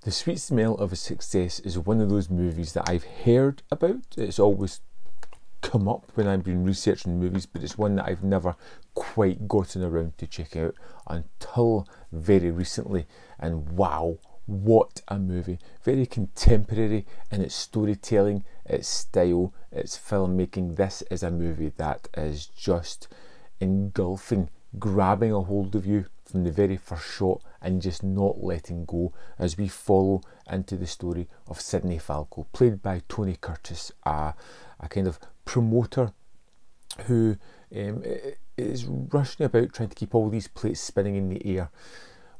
The Sweet Smell of a Success is one of those movies that I've heard about. It's always come up when I've been researching movies, but it's one that I've never quite gotten around to check out until very recently. And wow, what a movie. Very contemporary in its storytelling, its style, its filmmaking. This is a movie that is just engulfing, grabbing a hold of you from the very first shot and just not letting go as we follow into the story of Sidney Falco, played by Tony Curtis, a kind of promoter who is rushing about trying to keep all these plates spinning in the air.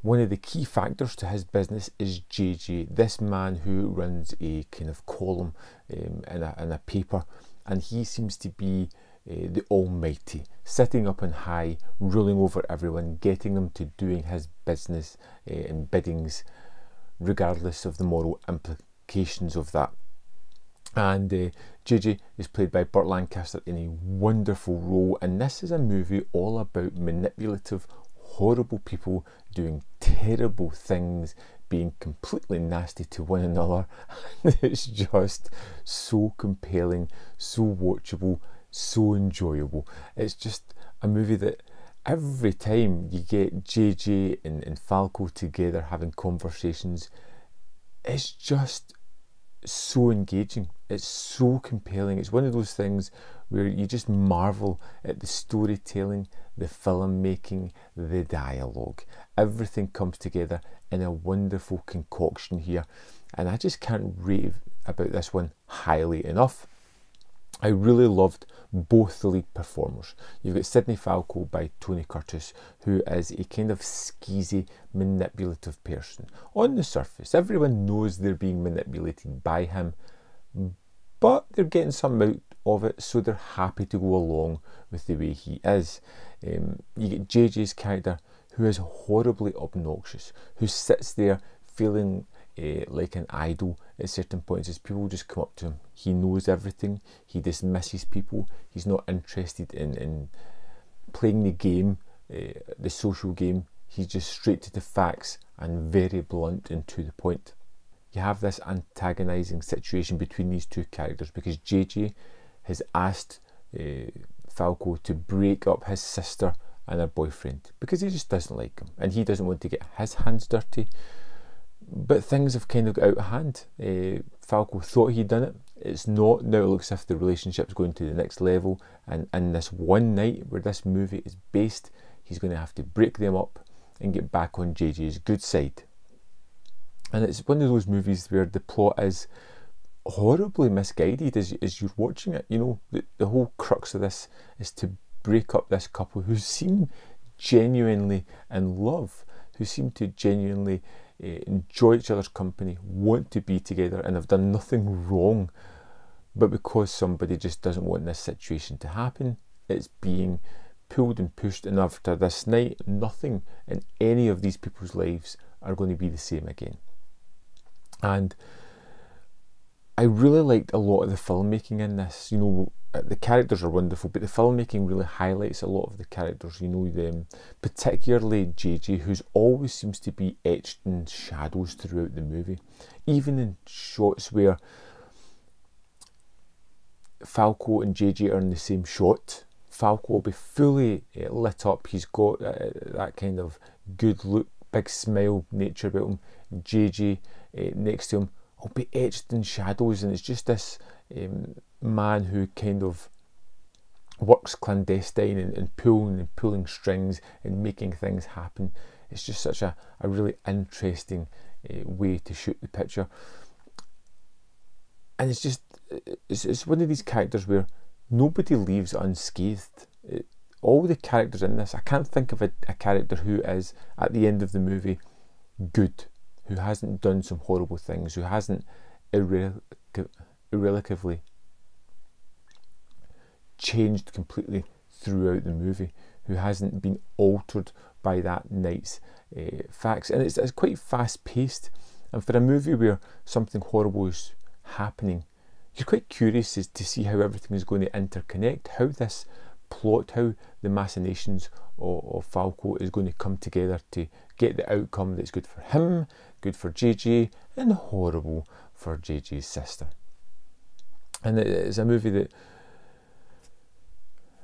One of the key factors to his business is JJ, this man who runs a kind of column in a paper, and he seems to be the almighty, sitting up on high, ruling over everyone, getting them to doing his business and biddings, regardless of the moral implications of that. And JJ is played by Burt Lancaster in a wonderful role, and this is a movie all about manipulative, horrible people doing terrible things, being completely nasty to one another. It's just so compelling, so watchable, so enjoyable. It's just a movie that every time you get JJ and Falco together having conversations, it's just so engaging. It's so compelling. It's one of those things where you just marvel at the storytelling, the filmmaking, the dialogue. Everything comes together in a wonderful concoction here, and I just can't rave about this one highly enough. I really loved both the lead performers. You've got Sidney Falco by Tony Curtis, who is a kind of skeezy, manipulative person. On the surface, everyone knows they're being manipulated by him, but they're getting something out of it, so they're happy to go along with the way he is. You get JJ's character, who is horribly obnoxious, who sits there feeling like an idol at certain points as people just come up to him. He knows everything, he dismisses people, he's not interested in playing the game, the social game. He's just straight to the facts and very blunt and to the point. You have this antagonising situation between these two characters because JJ has asked Falco to break up his sister and her boyfriend because he just doesn't like him and he doesn't want to get his hands dirty. But things have kind of got out of hand. Falco thought he'd done it. It's not. Now it looks as if the relationship's going to the next level, and in this one night where this movie is based, he's going to have to break them up and get back on JJ's good side. And it's one of those movies where the plot is horribly misguided as you're watching it. You know, the whole crux of this is to break up this couple who seem genuinely in love, who seem to genuinely enjoy each other's company, want to be together, and have done nothing wrong, but because somebody just doesn't want this situation to happen, it's being pulled and pushed, and after this night, nothing in any of these people's lives are going to be the same again. And I really liked a lot of the filmmaking in this. You know, the characters are wonderful, but the filmmaking really highlights a lot of the characters. You know, them, particularly JJ, who's always seems to be etched in shadows throughout the movie, even in shots where Falco and JJ are in the same shot. Falco will be fully lit up. He's got that kind of good look, big smile nature about him. JJ next to him will be etched in shadows, and it's just this man who kind of works clandestine and pulling strings and making things happen. It's just such a really interesting way to shoot the picture, and it's one of these characters where nobody leaves unscathed. All the characters in this, I can't think of a character who is at the end of the movie good, who hasn't done some horrible things, who hasn't irrelevantly changed completely throughout the movie, who hasn't been altered by that night's facts. And it's quite fast paced, and for a movie where something horrible is happening, you're quite curious as to see how everything is going to interconnect, how this plot, how the machinations of Falco is going to come together to get the outcome that's good for him, good for JJ and horrible for JJ's sister. And it is a movie that,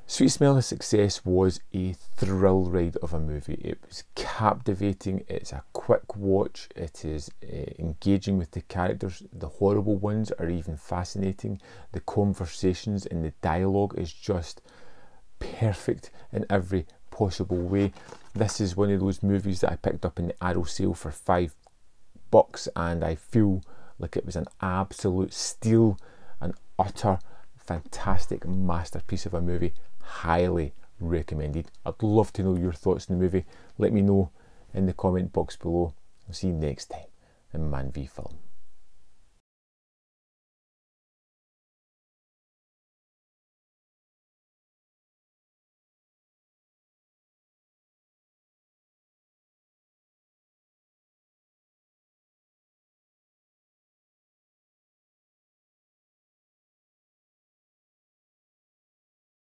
Sweet Smell of Success was a thrill ride of a movie. It was captivating, it's a quick watch, it is engaging with the characters. The horrible ones are even fascinating. The conversations and the dialogue is just perfect in every possible way. This is one of those movies that I picked up in the Arrow sale for $5, and I feel like it was an absolute steal, an utter fantastic masterpiece of a movie. Highly recommended. I'd love to know your thoughts on the movie. Let me know in the comment box below. I'll see you next time in Man v Film.